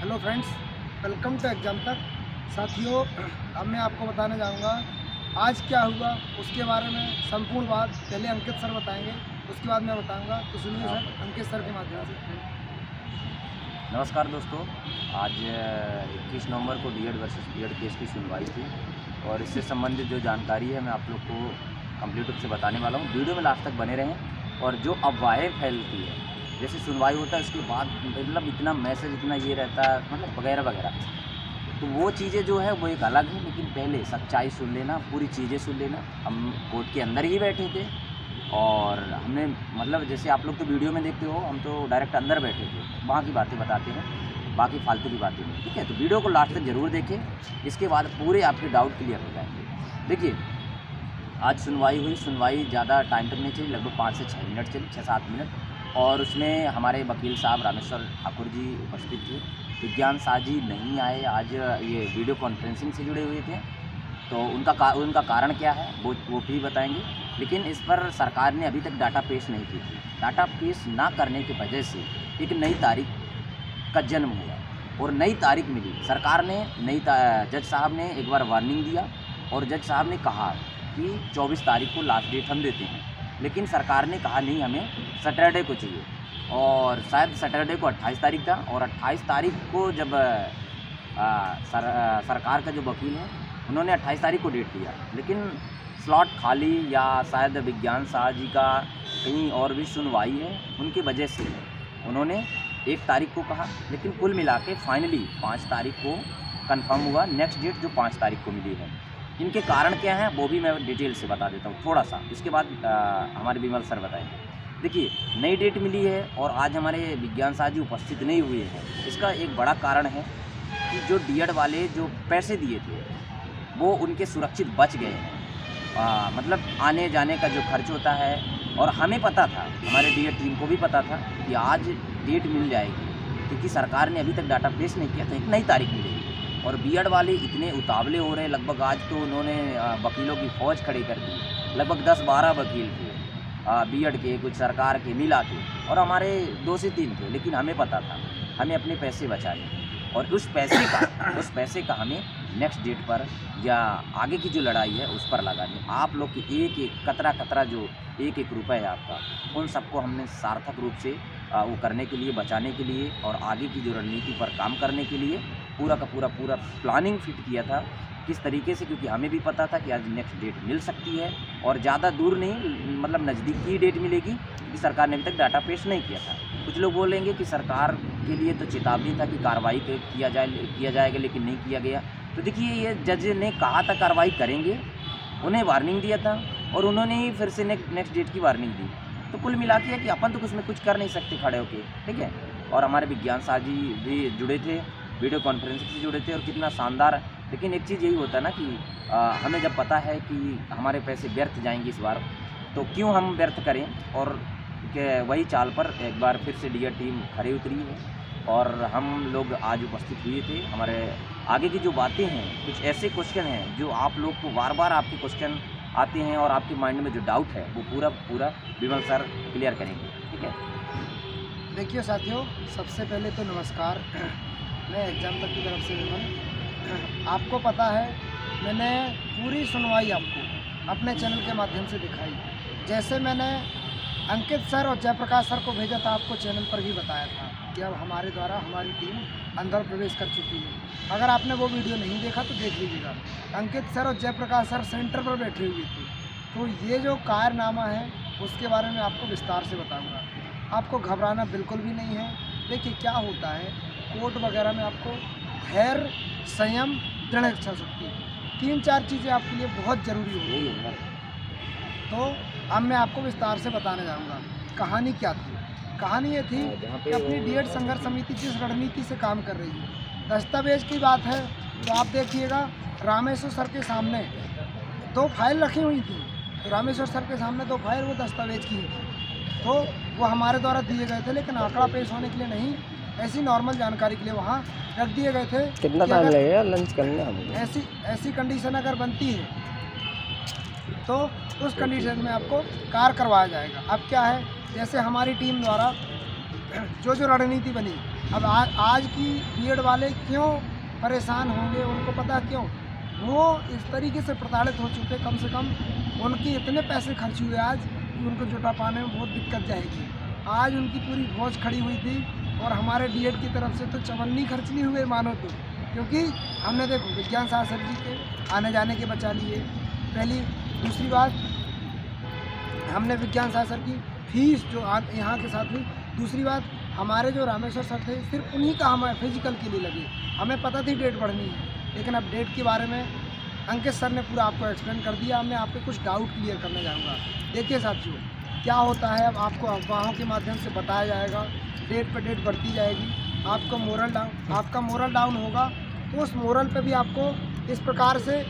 Hello friends, welcome to exam तक। साथियों, अब मैं आपको बताने जाऊंगा आज क्या हुआ उसके बारे में संपूर्ण बात। पहले अंकित सर बताएंगे, उसके बाद मैं बताऊंगा। तो सुनिए सर, अंकित सर के माध्यम से। नमस्कार दोस्तों, आज 21 नवंबर को बीएड वर्सेस बीएड केस की सुनवाई थी और इससे संबंधित जो जानकारी है मैं आप लोग को कंप्लीट रूप से बताने वाला हूँ। वीडियो में लास्ट तक बने रहें। और जो अफवाहें फैलती है, जैसे सुनवाई होता है उसके बाद मतलब इतना मैसेज इतना ये रहता है मतलब वगैरह वगैरह, तो वो चीज़ें जो है वो एक अलग है। लेकिन पहले सच्चाई सुन लेना, पूरी चीज़ें सुन लेना। हम कोर्ट के अंदर ही बैठे थे और हमने मतलब जैसे आप लोग तो वीडियो में देखते हो, हम तो डायरेक्ट अंदर बैठे थे, वहाँ की बातें बताते हैं, बाकी फालतू की बातें नहीं। ठीक है, तो वीडियो को लास्ट तक ज़रूर देखें, इसके बाद पूरे आपके डाउट क्लियर हो जाएंगे। देखिए, आज सुनवाई हुई। सुनवाई ज़्यादा टाइम तक नहीं चली, लगभग 5 से 6 मिनट चली, 6-7 मिनट। और उसमें हमारे वकील साहब रामेश्वर ठाकुर जी उपस्थित थे। विज्ञान शाह जी नहीं आए, आज ये वीडियो कॉन्फ्रेंसिंग से जुड़े हुए थे। तो उनका कारण क्या है वो भी बताएंगे। लेकिन इस पर सरकार ने अभी तक डाटा पेश नहीं की थी। डाटा पेश ना करने की वजह से एक नई तारीख का जन्म हुआ और नई तारीख मिली। सरकार ने जज साहब ने एक बार वार्निंग दिया और जज साहब ने कहा कि 24 तारीख को लास्ट डेट हम देते हैं। लेकिन सरकार ने कहा नहीं, हमें सैटरडे को चाहिए। और शायद सैटरडे को 28 तारीख था और 28 तारीख को जब सरकार का जो वकील है उन्होंने 28 तारीख को डेट दिया, लेकिन स्लॉट खाली या शायद विज्ञान शाह जी का कहीं और भी सुनवाई है, उनकी वजह से उन्होंने 1 तारीख को कहा। लेकिन कुल मिला के फाइनली 5 तारीख को कंफर्म हुआ, नेक्स्ट डेट जो 5 तारीख को मिली है। इनके कारण क्या हैं वो भी मैं डिटेल से बता देता हूँ थोड़ा सा, इसके बाद हमारे विमल सर बताएंगे। देखिए, नई डेट मिली है और आज हमारे विज्ञान शाह जी उपस्थित नहीं हुए हैं। इसका एक बड़ा कारण है कि जो डीएड वाले जो पैसे दिए थे वो उनके सुरक्षित बच गए हैं। मतलब आने जाने का जो खर्च होता है, और हमें पता था, हमारे डीएड टीम को भी पता था कि आज डेट मिल जाएगी, क्योंकि सरकार ने अभी तक डाटा पेश नहीं किया, तो एक नई तारीख मिलेगी। और बीएड वाले इतने उतावले हो रहे हैं, लगभग आज तो उन्होंने वकीलों की फ़ौज खड़ी कर दी। लगभग 10-12 वकील थे बीएड के, कुछ सरकार के मिला के, और हमारे 2 से 3 थे। लेकिन हमें पता था हमें अपने पैसे बचाने और उस पैसे का हमें नेक्स्ट डेट पर या आगे की जो लड़ाई है उस पर लगानी। आप लोग की एक कतरा जो एक रुपए है आपका, उन सबको हमने सार्थक रूप से वो करने के लिए, बचाने के लिए और आगे की जो रणनीति पर काम करने के लिए पूरा का पूरा प्लानिंग फिट किया था किस तरीके से, क्योंकि हमें भी पता था कि आज नेक्स्ट डेट मिल सकती है और ज़्यादा दूर नहीं, मतलब नज़दीक की डेट मिलेगी, क्योंकि सरकार ने अभी तक डाटा पेश नहीं किया था। कुछ लोग बोलेंगे कि सरकार के लिए तो चेतावनी था कि कार्रवाई किया जाएगा, लेकिन नहीं किया गया। तो देखिए, ये जज ने कहा था कार्रवाई करेंगे, उन्हें वार्निंग दिया था और उन्होंने ही फिर से नेक्स्ट डेट की वार्निंग दी। तो कुल मिला के कि अपन तो उसमें कुछ कर नहीं सकते खड़े होके, ठीक है। और हमारे विज्ञान शाह जी भी जुड़े थे, वीडियो कॉन्फ्रेंसिंग से जुड़े थे, और कितना शानदार। लेकिन एक चीज़ यही होता है ना कि हमें जब पता है कि हमारे पैसे व्यर्थ जाएंगे इस बार, तो क्यों हम व्यर्थ करें। और वही चाल पर एक बार फिर से डीएड टीम खड़ी उतरी है और हम लोग आज उपस्थित हुए थे। हमारे आगे की जो बातें हैं, कुछ ऐसे क्वेश्चन हैं जो आप लोग को बार बार आपके क्वेश्चन आते हैं और आपके माइंड में जो डाउट है वो पूरा विमल सर क्लियर करेंगे, ठीक है। देखिए साथियों, सबसे पहले तो नमस्कार। मैं एग्जाम तक की तरफ से विमल। आपको पता है, मैंने पूरी सुनवाई आपको अपने चैनल के माध्यम से दिखाई। जैसे मैंने अंकित सर और जयप्रकाश सर को भेजा था, आपको चैनल पर भी बताया था कि अब हमारे द्वारा हमारी टीम अंदर प्रवेश कर चुकी है। अगर आपने वो वीडियो नहीं देखा तो देख लीजिएगा। अंकित सर और जयप्रकाश सर सेंटर पर बैठे हुए थे। तो ये जो कारनामा है उसके बारे में आपको विस्तार से बताऊँगा। आपको घबराना बिल्कुल भी नहीं है। देखिए, क्या होता है कोर्ट वगैरह में, आपको धैर्य, संयम, दृढ़ इच्छा शक्ति, 3-4 चीज़ें आपके लिए बहुत ज़रूरी होती है। तो अब मैं आपको विस्तार से बताने जाऊंगा कहानी क्या थी। कहानी ये थी कि अपनी डीएड संघर्ष समिति जिस रणनीति से काम कर रही है। दस्तावेज की बात है तो आप देखिएगा, रामेश्वर सर के सामने 2 फाइल रखी हुई थी। तो रामेश्वर सर के सामने 2 फाइल वो दस्तावेज की थी, तो वो हमारे द्वारा दिए गए थे, लेकिन आंकड़ा पेश होने के लिए नहीं, ऐसी नॉर्मल जानकारी के लिए वहाँ रख दिए गए थे। कितना टाइम लगेगा लंच करने हमें? ऐसी कंडीशन अगर बनती है तो उस कंडीशन में आपको कार्य करवाया जाएगा। अब क्या है, जैसे हमारी टीम द्वारा जो जो रणनीति बनी, अब आज की बीएड वाले क्यों परेशान होंगे, उनको पता क्यों, वो इस तरीके से प्रताड़ित हो चुके, कम से कम उनके इतने पैसे खर्च हुए आज कि उनको जुटा पाने में बहुत दिक्कत जाएगी। आज उनकी पूरी फौज खड़ी हुई थी और हमारे डीएड की तरफ से तो चवन्नी खर्च नहीं हुए मानो तो, क्योंकि हमने देखो विज्ञान शास्त्र जी के आने जाने के बचा लिए पहली। दूसरी बात, हमने विज्ञान शास्त्र की फीस जो यहाँ के साथ हुई। दूसरी बात, हमारे जो रामेश्वर सर थे सिर्फ उन्हीं का हमें फिजिकल के लिए लगे, हमें पता थी डेट बढ़नी है, लेकिन अब डेट के बारे में अंकित सर ने पूरा आपको एक्सप्लेन कर दिया। मैं आपके कुछ डाउट क्लियर करने जाऊँगा। देखिए साथियों, क्या होता है, अब आपको अफवाहों के माध्यम से बताया जाएगा, डेट पर डेट बढ़ती जाएगी, आपका मोरल डाउन होगा, तो उस मोरल पे भी आपको इस प्रकार से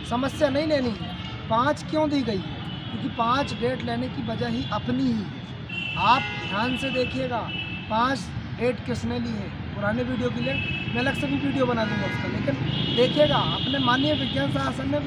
समस्या नहीं लेनी है। 5 क्यों दी गई है, क्योंकि 5 डेट लेने की वजह ही अपनी ही है। आप ध्यान से देखिएगा, 5 डेट किसने ली है, पुराने वीडियो के लिए मैं अलग से भी वीडियो बना दूँगा उसका, लेकिन देखिएगा अपने माननीय विज्ञान शास्त्र ने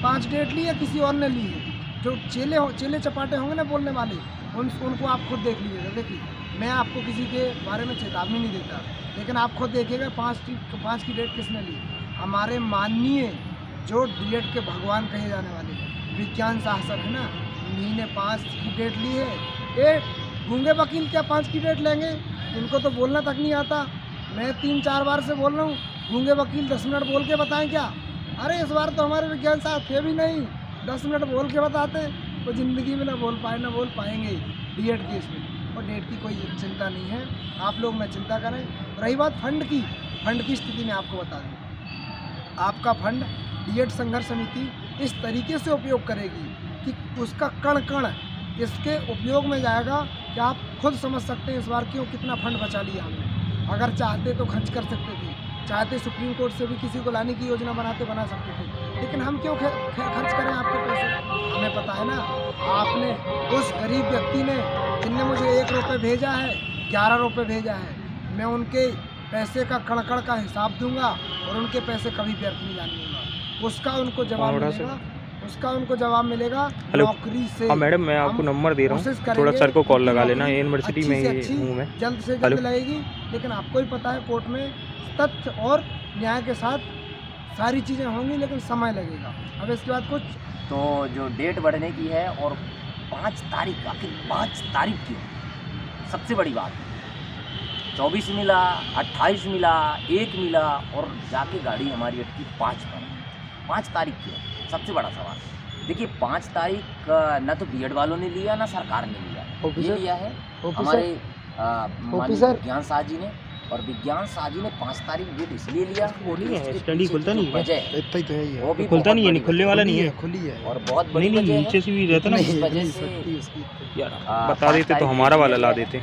5 डेट ली है, किसी और ने ली है। जो चेले चपाटे होंगे ना बोलने वाले, उनको आप खुद देख लीजिएगा। देखिए, मैं आपको किसी के बारे में चेतावनी नहीं देता, लेकिन आप खुद देखिएगा 5 की डेट किसने ली। हमारे माननीय जो डीएड के भगवान कहे जाने वाले विज्ञान शास्त्र है ना, उन्हीं ने 5 की डेट ली है। ये गूंगे वकील क्या 5 की डेट लेंगे, इनको तो बोलना तक नहीं आता। मैं 3-4 बार से बोल रहा हूँ, गूंगे वकील 10 मिनट बोल के बताएं क्या? अरे इस बार तो हमारे विज्ञान शास्त्र थे भी नहीं, 10 मिनट बोल के बताते, वो ज़िंदगी में ना बोल पाएंगे डीएड की इसमें। और डेट की कोई चिंता नहीं है, आप लोग ना चिंता करें। रही बात फंड की स्थिति में आपको बता दूँ, आपका फंड डीएड संघर्ष समिति इस तरीके से उपयोग करेगी कि उसका कण कण इसके उपयोग में जाएगा कि आप खुद समझ सकते हैं इस बार क्यों कितना फंड बचा लिया हमने। अगर चाहते तो खर्च कर सकते थे, चाहते सुप्रीम कोर्ट से भी किसी को लाने की योजना बना सकते थे, लेकिन हम क्यों खर्च करें आपके पैसे? हमें पता है ना, आपने उस गरीब व्यक्ति ने जिनने मुझे 1 रुपये भेजा है, 11 रुपये भेजा है, मैं उनके पैसे का कण का हिसाब दूंगा और उनके पैसे कभी व्यर्थ नहीं जाने दूंगा। उसका उनको जवाब मिलेगा नौकरी से। हाँ मैडम, मैं आपको नंबर दे रहा हूँ, थोड़ा सर को कॉल लगा लेना, यूनिवर्सिटी में ही हूँ मैं। जल्द से जल्द लगेगी, लेकिन आपको ही पता है कोर्ट में तथ्य और न्याय के साथ सारी चीज़ें होंगी, लेकिन समय लगेगा। अब इसके बाद कुछ तो जो डेट बढ़ने की है और 5 तारीख, आखिर 5 तारीख की सबसे बड़ी बात है। 24 मिला, 28 मिला, 1 मिला और जाके गाड़ी हमारी अटकी 5 पर। 5 तारीख की है सबसे बड़ा सवाल। देखिए 5 तारीख न तो बीएड वालों ने लिया ना सरकार ने लिया, ये लिया है हमारे विज्ञान शाह जी ने। और विज्ञान शाह जी ने 5 तारीख डेट इसलिए लिया, स्टडी खुलता नहीं है, वो भी खुलता नहीं है, खुलने वाला नहीं है, खुली है और बहुत बड़ी नहीं नीचे से भी रहता ना, इस वजह से यार बता देते तो हमारा वाला ला देते।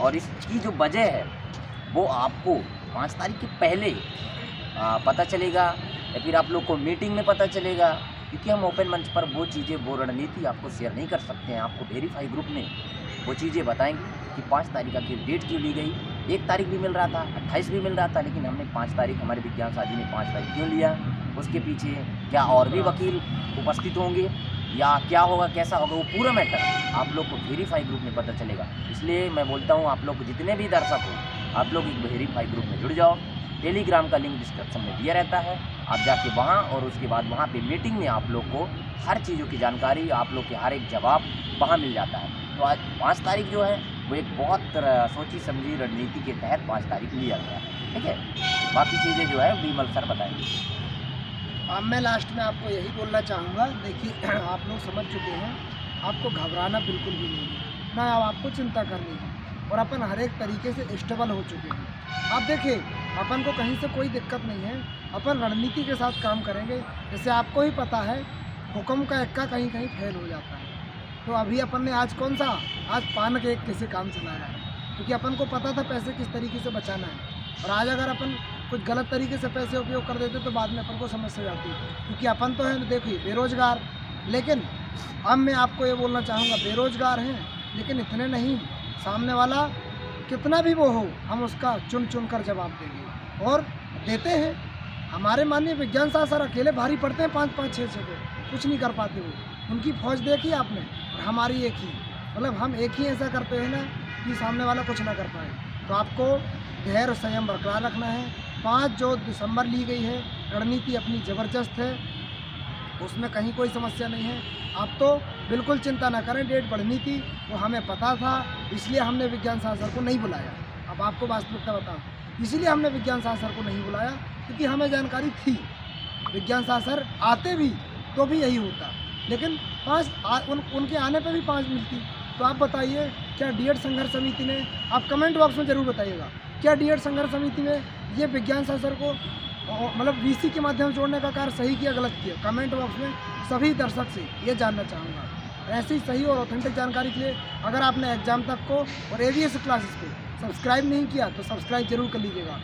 और इसकी जो वजह है वो आपको 5 तारीख के पहले पता चलेगा, या फिर आप लोग को मीटिंग में पता चलेगा, क्योंकि हम ओपन मंच पर वो चीज़ें, वो रणनीति आपको शेयर नहीं कर सकते हैं। आपको वेरीफाई ग्रुप में वो चीज़ें बताएंगे कि 5 तारीख की डेट क्यों ली गई। 1 तारीख भी मिल रहा था, 28 भी मिल रहा था, लेकिन हमने 5 तारीख, हमारे विज्ञान शाह जी ने 5 तारीख क्यों लिया, उसके पीछे क्या और भी वकील उपस्थित होंगे या क्या होगा, कैसा होगा, वो पूरा मैटर आप लोग को वेरीफाई ग्रुप में पता चलेगा। इसलिए मैं बोलता हूँ आप लोग जितने भी दर्शक हो, आप लोग एक वेरीफाई ग्रुप में जुड़ जाओ। टेलीग्राम का लिंक डिस्क्रिप्शन में दिया रहता है, आप जाके वहाँ, और उसके बाद वहाँ पे मीटिंग में आप लोग को हर चीज़ों की जानकारी, आप लोग के हर एक जवाब वहाँ मिल जाता है। तो आज 5 तारीख जो है वो एक बहुत सोची समझी रणनीति के तहत 5 तारीख लिया गया, ठीक है। बाकी चीज़ें जो है विमल सर बताएंगे। अब मैं लास्ट में आपको यही बोलना चाहूँगा, देखिए आप लोग समझ चुके हैं, आपको घबराना बिल्कुल भी नहीं है, ना अब आपको चिंता करनी है, और अपन हर एक तरीके से स्टेबल हो चुके हैं। आप देखिए, अपन को कहीं से कोई दिक्कत नहीं है, अपन रणनीति के साथ काम करेंगे। जैसे आपको ही पता है, हुक्म का एक्का कहीं कहीं फेल हो जाता है। तो अभी अपन ने आज आज पान के एक कैसे काम चलाया है, क्योंकि अपन को पता था पैसे किस तरीके से बचाना है। और आज अगर अपन कुछ गलत तरीके से पैसे उपयोग कर देते तो बाद में अपन को समस्या जाती, क्योंकि अपन तो है देखिए बेरोजगार। लेकिन अब मैं आपको ये बोलना चाहूँगा, बेरोजगार हैं लेकिन इतने नहीं, सामने वाला कितना भी वो हो, हम उसका चुन कर जवाब देंगे और देते हैं। हमारे माननीय विज्ञान शाह सर अकेले भारी पड़ते हैं 5-5, 6-6 पे, कुछ नहीं कर पाते वो। उनकी फौज देखी आपने, और हमारी एक ही, मतलब हम एक ही ऐसा करते हैं ना कि सामने वाला कुछ ना कर पाए। तो आपको धैर्य और संयम बरकरार रखना है। 5 जो दिसंबर ली गई है रणनीति अपनी ज़बरदस्त है, उसमें कहीं कोई समस्या नहीं है। आप तो बिल्कुल चिंता ना करें, डेट बढ़नी थी वो हमें पता था, इसलिए हमने विज्ञान शास्त्र को नहीं बुलाया। अब आपको वास्तविकता बताऊं, इसीलिए हमने विज्ञान शास्त्र को नहीं बुलाया क्योंकि हमें जानकारी थी विज्ञान शास्त्र आते भी तो भी यही होता, लेकिन 5 उनके आने पर भी 5 मिलती। तो आप बताइए, क्या डीएड संघर्ष समिति ने, आप कमेंट बॉक्स में ज़रूर बताइएगा, क्या डीएड संघर्ष समिति ने ये विज्ञान शास्त्र को मतलब वीसी के माध्यम से जोड़ने का कार्य सही किया गलत किया? कमेंट बॉक्स में सभी दर्शक से ये जानना चाहूँगा। ऐसी सही और ऑथेंटिक जानकारी के लिए अगर आपने एग्जाम तक को और एवीएस क्लासेस को सब्सक्राइब नहीं किया तो सब्सक्राइब जरूर कर लीजिएगा।